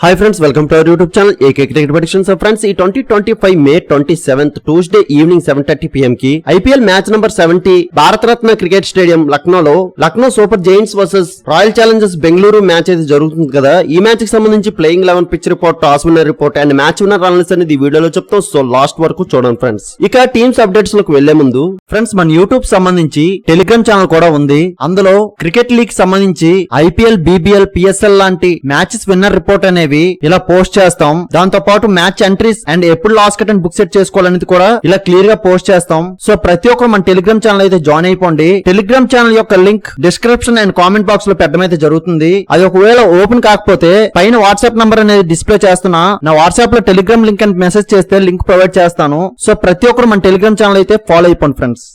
Hi friends, welcome to our YouTube channel AK Cricket Predictions. So friends, ఈ 2025 May 27th Tuesday evening 7:30 PM కి IPL match number 70 Bharat Ratna cricket stadium లక్నోలో Lucknow Super Giants versus Royal Challengers Bengaluru match అయితే జరుగుతుంది కదా. ఈ match కి సంబంధించి playing 11 pitch report, toss winner report and match winner analysis అనేది ఈ వీడియోలో చెప్తాం. సో లాస్ట్ వరకు చూడండి ఫ్రెండ్స్. ఇక టీమ్స్ అప్డేట్స్ లోకి వెళ్లే ముందు ఫ్రెండ్స్, మన యూట్యూబ్ సంబంధించి టెలిగ్రామ్ ఛానల్ కూడా ఉంది. అందులో క్రికెట్ లీగ్ సంబంధించి IPL, BBL, PSL లాంటి మ్యాచెస్ విన్నర్ రిపోర్ట్ అనేవి ఇలా పోస్ట్ చేస్తాం. దాంతో పాటు మ్యాచ్ ఎంట్రీస్ అండ్ ఎప్పుడు loss cut and book set చేసుకోవాలనేది కూడా ఇలా క్లియర్ గా పోస్ట్ చేస్తాం. సో ప్రతి ఒక్కరు మన టెలిగ్రామ్ ఛానల్ అయితే జాయిన్ అయిపోండి. టెలిగ్రామ్ ఛానల్ యొక్క link description and comment box లో పెట్టడం అయితే జరుగుతుంది. అది ఒకవేళ ఓపెన్ కాకపోతే పైన వాట్సాప్ నంబర్ అనేది డిస్ప్లే చేస్తున్నా, నా వాట్సాప్ లో టెలిగ్రామ్ లింక్ అని మెసేజ్ చేస్తే లింక్ ప్రొవైడ్ చేస్తాను. సో ప్రతి ఒక్కరు మన టెలిగ్రామ్ ఛానల్ అయితే ఫాలో అయిపోండి ఫ్రెండ్స్.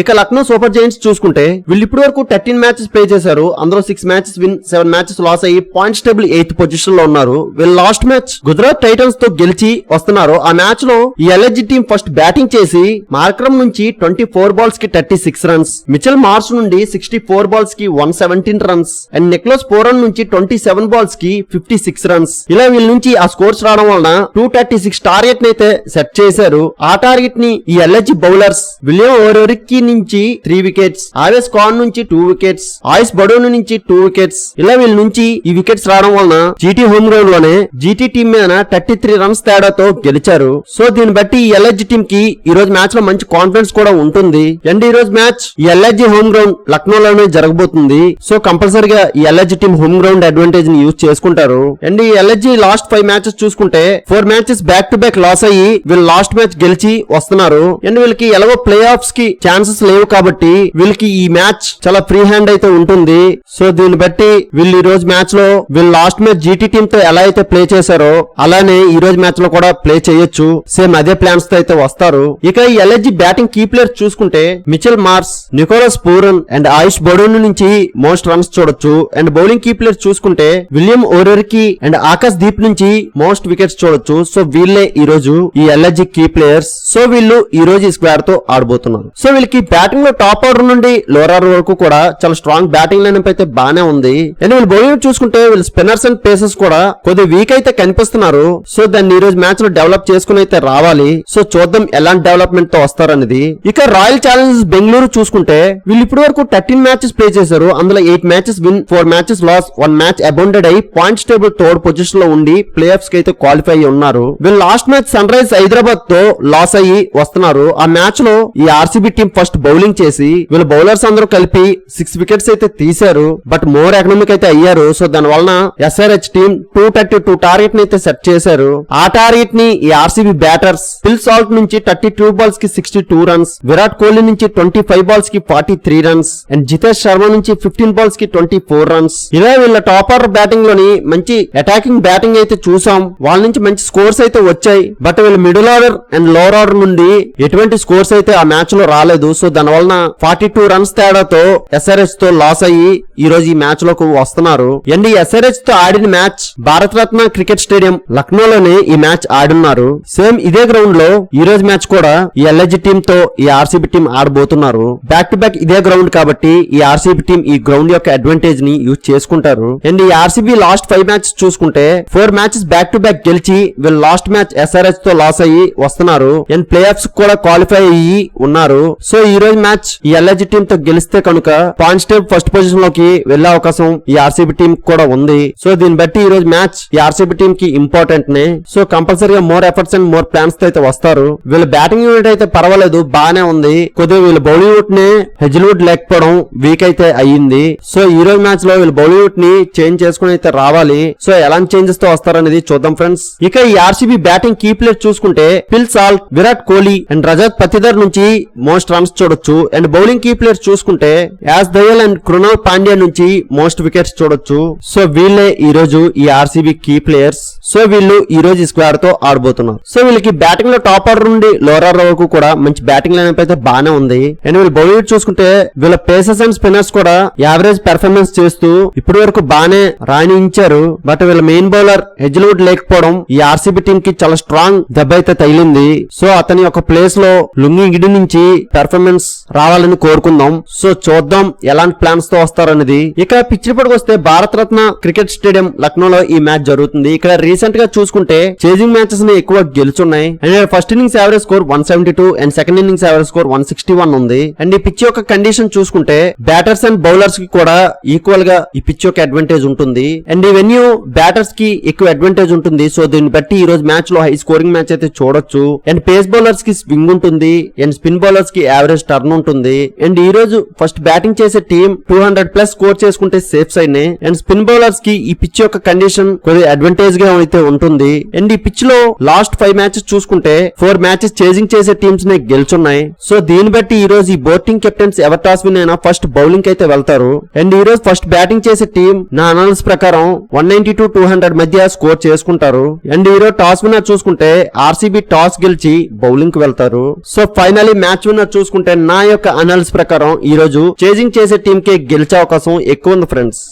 ఇక లక్నో సూపర్ జైంట్స్ చూసుకుంటే వీళ్ళు ఇప్పటి వరకు 13 మ్యాచెస్ ప్లే చేశారు. అందులో 6 మ్యాచెస్ విన్, 7 మ్యాచెస్ లాస్ అయ్యి పాయింట్స్ టేబుల్ 8th పొజిషన్ లో ఉన్నారు. వీళ్ళు లాస్ట్ మ్యాచ్ గుజరాత్ టైటన్స్ తో గెలిచి వస్తున్నారు. ఆ మ్యాచ్ లో ఈ LHG టీం ఫస్ట్ బ్యాటింగ్ చేసి మార్క్రమ్ నుంచి 24 బాల్స్ కి 36 రన్స్, మిచెల్ మార్ష్ నుండి 64 బాల్స్ కి 117 రన్స్ అండ్ నిక్లోస్ పోరన్ నుంచి 27 బాల్స్ కి 56 రన్స్. ఇలా వీళ్ళ నుంచి ఆ స్కోర్స్ రావడం వలన 236 టార్గెట్ అయితే సెట్ చేశారు. ఆ టార్గెట్ ని ఈ LHG బౌలర్స్ విలియం ఓరెరికి నుంచి 3 వికెట్స్, ఆవేస్ ఖాన్ నుంచి 2 వికెట్స్, ఆయుష్ బడోను నుంచి 2 వికెట్స్, ఇలా వీళ్ళ నుంచి ఈ వికెట్స్ రావడం వలన జీటీ హోమ్ గ్రౌండ్ లోనే జీటీ టీం మీద 33 రన్స్ తేడాతో గెలిచారు. సో దీన్ని బట్టి ఈ LHG టీం కి ఈ రోజు మ్యాచ్ లో మంచి కాన్ఫిడెన్స్ కూడా ఉంటుంది. అండ్ ఈ రోజు మ్యాచ్ ఈ LHG హోమ్ గ్రౌండ్ లక్నోలోనే జరగబోతుంది. సో కంపల్సరీగా ఈ LHG team home ground advantage ని యూజ్ చేసుకుంటారు. అండ్ ఈ LHG లాస్ట్ 5 మ్యాచెస్ చూసుకుంటే 4 matches back to back loss అయ్యి వీళ్ళు లాస్ట్ మ్యాచ్ గెలిచి వస్తున్నారు. అండ్ వీళ్ళకి ఎలాగో ప్లే ఆఫ్స్ కి ఛాన్సెస్ లేవు కాబట్టి వీళ్ళకి ఈ మ్యాచ్ చాలా ఫ్రీ హ్యాండ్ అయితే ఉంటుంది. సో దీన్ని బట్టి వీళ్ళు ఈ రోజు మ్యాచ్ లో వీళ్ళు లాస్ట్ మ్యాచ్ జీటీ టీమ్ తో ఎలా అయితే ప్లే చేశారో అలానే ఈ రోజు మ్యాచ్ లో కూడా ప్లే చేయొచ్చు. సేమ్ అదే ప్లాన్స్ తో అయితే వస్తారు. ఇక ఈ LHG బ్యాటింగ్ కీ ప్లేయర్స్ చూసుకుంటే Mitchell Marsh, Nicholas Pooran and Ayush Badoni నుంచి మోస్ట్ రన్స్ చూడొచ్చు. అండ్ బౌలింగ్ కీ ప్లేయర్స్ చూసుకుంటే William O'Rourke and Akash Deep నుంచి మోస్ట్ వికెట్స్ చూడొచ్చు. సో వీళ్ళే ఈ రోజు ఈ LHG కీ ప్లేయర్స్. సో వీళ్ళు ఈ రోజు ఈ స్క్వాడ్ తో ఆడబోతున్నారు. సో వీళ్ళకి బ్యాటింగ్ లో టాప్ ఆర్డర్ నుండి లోవర్ ఆర్డర్ వరకు కూడా చాలా స్ట్రాంగ్ బ్యాటింగ్ లైనప్ అయితే బానే ఉంది. అండ్ వీళ్ళు బౌలింగ్ చూసుకుంటే వీళ్ళు స్పిన్నర్స్ అండ్ పేసర్స్ కూడా కొద్ది వీక్ అయితే కనిపిస్తున్నారు. సో దాన్ని ఈ రోజు మ్యాచ్ లో డెవలప్ చేసుకుని అయితే రావాలి. సో చూద్దాం ఎలాంటి డెవలప్మెంట్ తో వస్తారనేది. ఇక రాయల్ ఛాలెంజర్స్ బెంగళూరు చూసుకుంటే వీళ్ళు ఇప్పటి వరకు 13 మ్యాచెస్ ప్లే చేశారు. అందులో 8 matches win, 4 matches loss, 1 match abandoned అయి పాయింట్స్ టేబుల్ 3rd పొజిషన్ లో ఉండి ప్లే ఆఫ్స్ కి అయితే క్వాలిఫై అయ్యి ఉన్నారు. వీళ్ళు last match Sun Rise Hyderabad తో లాస్ అయ్యి వస్తున్నారు. ఆ మ్యాచ్ లో ఈ RCB టీం ఫస్ట్ బౌలింగ్ చేసి వీళ్ళ బౌలర్స్ అందరూ కలిపి 6 వికెట్స్ అయితే తీశారు. బట్ మోర్ ఎకనామిక్ అయితే అయ్యారు. సో దాని వలన SRH టీం 232 టార్గెట్ ని అయితే సెట్ చేశారు. ఆ టార్గెట్ ని ఈ RCB బ్యాటర్స్ ఫిల్ సాల్ట్ నుంచి 32 బాల్స్ కి 62 రన్స్, విరాట్ కోహ్లీ నుంచి 25 బాల్స్ కి 43 రన్స్ అండ్ జితేష్ శర్మ నుంచి 15 బాల్స్ కి 24 రన్స్. ఇలా వీళ్ళ టాప్ ఆర్డర్ బ్యాటింగ్ లోని మంచి అటాకింగ్ బ్యాటింగ్ అయితే చూసాం. వాళ్ళ నుంచి మంచి స్కోర్స్ అయితే వచ్చాయి. బట్ వీళ్ళ middle order and lower order నుండి ఎటువంటి స్కోర్స్ అయితే ఆ మ్యాచ్ లో రాలేదు. సో దాని వలన 42 రన్స్ తేడాతో SRH తో లాస్ అయ్యి ఈ రోజు ఈ మ్యాచ్ లోకి వస్తున్నారు. అండ్ ఈ SRH తో ఆడిన మ్యాచ్ భారతరత్న క్రికెట్ స్టేడియం లక్నోలోనే ఈ మ్యాచ్ ఆడున్నారు. సేమ్ ఇదే గ్రౌండ్ లో ఈ రోజు మ్యాచ్ కూడా ఈ LHG టీం తో ఈ RCB టీం ఆడబోతున్నారు. బ్యాక్ టు బ్యాక్ ఇదే గ్రౌండ్ కాబట్టి ఈ RCB టీం ఈ గ్రౌండ్ యొక్క అడ్వాంటేజ్ ని యూజ్ చేసుకుంటారు. అండ్ ఈ RCB లాస్ట్ 5 మ్యాచెస్ చూసుకుంటే 4 మ్యాచెస్ బ్యాక్ టు బ్యాక్ గెలిచి వీళ్ళు లాస్ట్ మ్యాచ్ SRH తో లాస్ అయ్యి వస్తున్నారు. అండ్ ప్లే ఆఫ్స్ కూడా క్వాలిఫై అయ్యి ఉన్నారు. సో ఈ రోజు మ్యాచ్ ఈ LHG టీం తో గెలిస్తే కనుక పాయింట్స్ టేబుల్ ఫస్ట్ పొజిషన్ లోకి వెళ్లే అవకాశం ఈ RCB టీం కూడా ఉంది. సో దీన్ని బట్టి ఈ రోజు మ్యాచ్ ఈ RCB టీం కి ఇంపార్టెంట్ నే. సో కంపల్సరీగా more efforts and more plans తో అయితే వస్తారు. వీళ్ళ బ్యాటింగ్ యూనిట్ అయితే పర్వాలేదు, బానే ఉంది. కొద్దిగా వీళ్ళ బౌలింగ్ యూనిట్ ని హెజిల్వుడ్ లేకపోవడం వీక్ అయితే అయ్యింది. సో ఈ రోజు మ్యాచ్ లో వీళ్ళ బౌలింగ్ యూనిట్ ని చేంజ్ చేసుకుని అయితే రావాలి. సో ఎలాంటి చేంజెస్ తో వస్తారనేది చూద్దాం ఫ్రెండ్స్. ఇక ఈ RCB బ్యాటింగ్ కీ ప్లేయర్ చూసుకుంటే Phil Salt, Virat Kohli and Rajat Patidar నుంచి మోస్ట్ రన్స్ చూడొచ్చు. అండ్ బౌలింగ్ కీ ప్లేయర్స్ చూసుకుంటే యాస్ దయల్ అండ్ కృణాల్ పాండ్యా నుంచి మోస్ట్ వికెట్స్ చూడొచ్చు. సో వీళ్ళే ఈ రోజు ఈ RCB కీ ప్లేయర్స్. సో వీళ్ళు ఈ రోజు ఈ స్క్వాడ్ తో ఆడబోతున్నారు. సో వీళ్ళకి బ్యాటింగ్ లో టాప్ ఆర్డర్ నుండి లోవర్ ఆర్డర్ వరకు కూడా మంచి బ్యాటింగ్ లైనప్ అయితే బానే ఉంది. అండ్ వీళ్ళు బౌలింగ్ చూసుకుంటే వీళ్ళ పేసర్స్ అండ్ స్పిన్నర్స్ కూడా యావరేజ్ పెర్ఫార్మెన్స్ చేస్తూ ఇప్పటి వరకు బానే రాణించారు. బట్ వీళ్ళ మెయిన్ బౌలర్ హెజిల్వుడ్ లేకపోవడం ఈ RCB టీం కి చాలా స్ట్రాంగ్ దెబ్బ అయితే తగిలింది. సో అతని యొక్క ప్లేస్ లో లుంగి గిడి నుంచి పెర్ఫార్మెన్స్ రావాలని కోరుకుందాం. సో చూద్దాం ఎలాంటి ప్లాన్స్ తో వస్తారనేది. ఇక పిచ్ రిపోర్ట్ వస్తే భారతరత్న క్రికెట్ స్టేడియం లక్నోలో ఈ మ్యాచ్ జరుగుతుంది. ఇక్కడ రీసెంట్ గా చూసుకుంటే చేజింగ్ మ్యాచెస్ ని ఎక్కువ గెలుచున్నాయి. And first innings average score 172 and second innings average score 161 ఉంది. అండ్ ఈ పిచ్ యొక్క కండిషన్ చూసుకుంటే బ్యాటర్స్ అండ్ బౌలర్స్ కి కూడా ఈక్వల్ గా ఈ పిచ్ యొక్క అడ్వాంటేజ్ ఉంటుంది. అండ్ ఈ వెన్యూ బ్యాటర్స్ కి ఎక్కువ అడ్వాంటేజ్ ఉంటుంది. సో దీన్ని బట్టి ఈ రోజు మ్యాచ్ లో హై స్కోరింగ్ మ్యాచ్ అయితే చూడొచ్చు. అండ్ పేస్ బౌలర్స్ కి స్వింగ్ ఉంటుంది అండ్ స్పిన్ బౌలర్స్ కి యావరేజ్ టర్న్ ఉంటుంది. అండ్ ఈ రోజు ఫస్ట్ బ్యాటింగ్ చేసే టీం 200+ స్కోర్ చేసుకుంటే సేఫ్ సైడ్ నే. అండ్ స్పిన్ బౌలర్స్ కి ఈ పిచ్ యొక్క కండిషన్ కొద్దిగా అడ్వాంటేజ్ గా అయితే ఉంటుంది. అండ్ ఈ పిచ్ లో లాస్ట్ 5 మ్యాచెస్ చూసుకుంటే 4 మ్యాచెస్ చేజింగ్ చేసే టీమ్స్ నే గెలుచున్నాయి. సో దీన్ని బట్టి ఈ రోజు ఈ boarding captains ever toss win అయినా ఫస్ట్ బౌలింగ్ అయితే వెళ్తారు. అండ్ ఈ రోజు ఫస్ట్ బ్యాటింగ్ చేసే టీం నా అనాలిసిస్ ప్రకారం 190 to 200 మధ్య స్కోర్ చేసుకుంటారు. అండ్ ఈ రోజు టాస్ విన్నర్ చూసుకుంటే ఆర్సీబీ టాస్ గెలిచి బౌలింగ్ కి వెళ్తారు. సో ఫైనలీ మ్యాచ్ విన్నర్ చూసుకుంటే నా యొక్క అనాలిసిస్ ప్రకారం ఈ రోజు చేజింగ్ చేసే టీం కే గెలిచే అవకాశం ఎక్కువ ఉంది ఫ్రెండ్స్.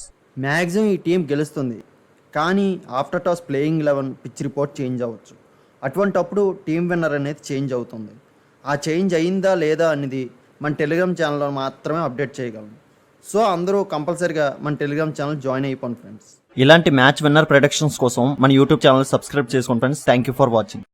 మ్యాక్సిమం ఈ టీం గెలుస్తుంది, కానీ after toss playing 11 pitch report change అవ్వచ్చు. అటువంటప్పుడు టీం విన్నర్ అనేది చేంజ్ అవుతుంది. ఆ చేంజ్ అయిందా లేదా అనేది మన టెలిగ్రామ్ ఛానల్లో మాత్రమే అప్డేట్ చేయగలం. సో అందరూ కంపల్సరీగా మన టెలిగ్రామ్ ఛానల్ జాయిన్ అయిపోండి ఫ్రెండ్స్. ఇలాంటి మ్యాచ్ విన్నర్ ప్రొడక్షన్స్ కోసం మన యూట్యూబ్ ఛానల్ సబ్స్క్రైబ్ చేసుకోండి friends. Thank you for watching.